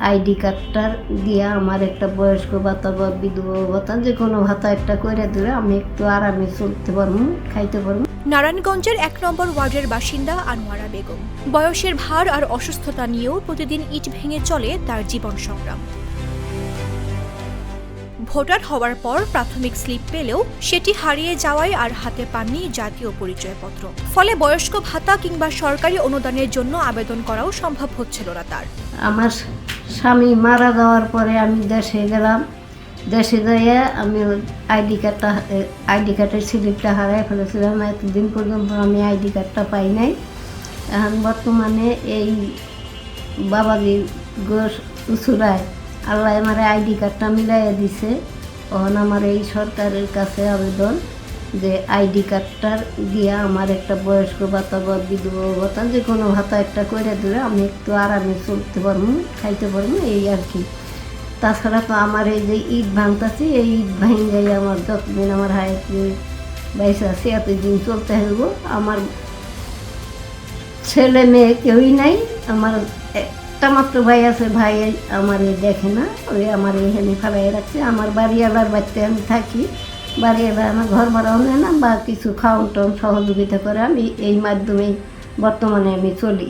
ID কার্ডটার দিয়ে আমার একটা বয়স্ক ভাতা বা বিধবা ভাতা যে কোনো ভাতা একটা করে দিলে আমি একটু আরামে চলতে পারবো, খাইতে পারবো। নারায়ণগঞ্জের ১ নম্বর ওয়ার্ডের বাসিন্দা আনোয়ারা বেগম। বয়সের ভার আর অসুস্থতা নিয়েও প্রতিদিন ইট ভেঙে চলে তার জীবন সংগ্রাম। ভোটার হওয়ার পর প্রাথমিক স্লিপ পেলেও সেটি হারিয়ে যাওয়ায় আর হাতে পাননি জাতীয় পরিচয়পত্র। ফলে বয়স্ক ভাতা কিংবা সরকারি অনুদানের জন্য আবেদন করাও সম্ভব হচ্ছিল না তার। আমার স্বামী মারা যাওয়ার পরে আমি দেশে গেলাম। দেশে যাইয়া আমি আইডি কার্ডের স্লিপটা হারাই ফেলেছিলাম। এতদিন পর্যন্ত আমি আইডি কার্ডটা পাই নাই। এখন বর্তমানে এই বাবাজি গোস উচুরায় আল্লাহ আমার আইডি কার্ডটা মিলাইয়া দিছে। তখন আমার এই সরকারের কাছে আবেদন যে আইডি কার্ডটার দিয়ে আমার একটা বয়স্ক ভাতা বা বিধবা ভাতা যে কোনো ভাতা একটা করে দিলে আমি একটু আরামে চলতে পারবো, খাইতে পারবো, এই আর কি। তাছাড়া তো আমার এই যে ইট ভাঙতেছি, এই ইট ভাঙাই আমার যতদিন আমার হায়াতে বাইসে আছে এতদিন চলতে হইব। আমার ছেলে মেয়ে কেউই নাই। আমার একটা মাত্র ভাই আছে, ভাই আমার দেখে না, ওই আমার এখানে ফেলাই রাখছে। আমার বাড়িওয়ালার বাড়িতে আমি থাকি, বাড়িওয়ালা আমার ঘর ভাড়াও নেয় না বা কিছু খাওয়ান টাউন সহযোগিতা করে। আমি এই মাধ্যমেই বর্তমানে আমি চলি।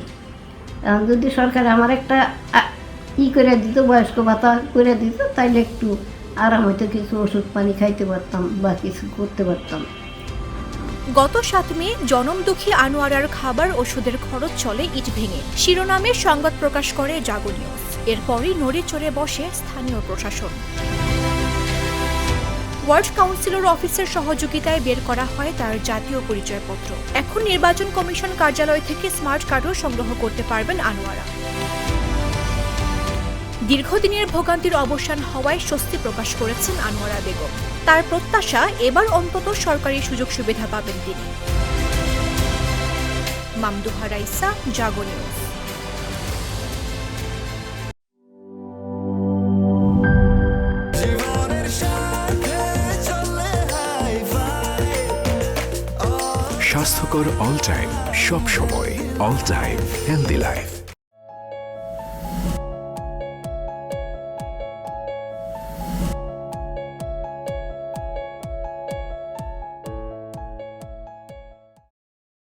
এখন যদি সরকার আমার একটা করে দিত, বয়স্ক ভাতা করে দিত, তাইলে একটু আরাম হইতো, কিছু ওষুধ পানি খাইতে পারতাম বা কিছু করতে পারতাম। গত ৭ মে জনমদুঃখী আনোয়ারার খাবার ওষুধের খরচ চলে ইট ভেঙে শিরোনামের সংবাদ প্রকাশ করে জাগো নিউজ। এরপরই নড়ে চড়ে বসে স্থানীয় প্রশাসন। ওয়ার্ড কাউন্সিলর অফিসের সহযোগিতায় বের করা হয় তার জাতীয় পরিচয়পত্র। এখন নির্বাচন কমিশন কার্যালয় থেকে স্মার্ট কার্ডও সংগ্রহ করতে পারবেন আনোয়ারা। দীর্ঘদিনের ভোগান্তির অবসান হওয়ায় স্বস্তি প্রকাশ করেছেন আনোয়ারা বেগম। তার প্রত্যাশা এবার অন্তত সরকারি সুযোগ সুবিধা পাবেন তিনি। মামদুহা রাইসা, জাগো নিউজ। স্বাস্থ্যকর অল টাইম, সব সময় অল টাইম হেলদি লাইফ।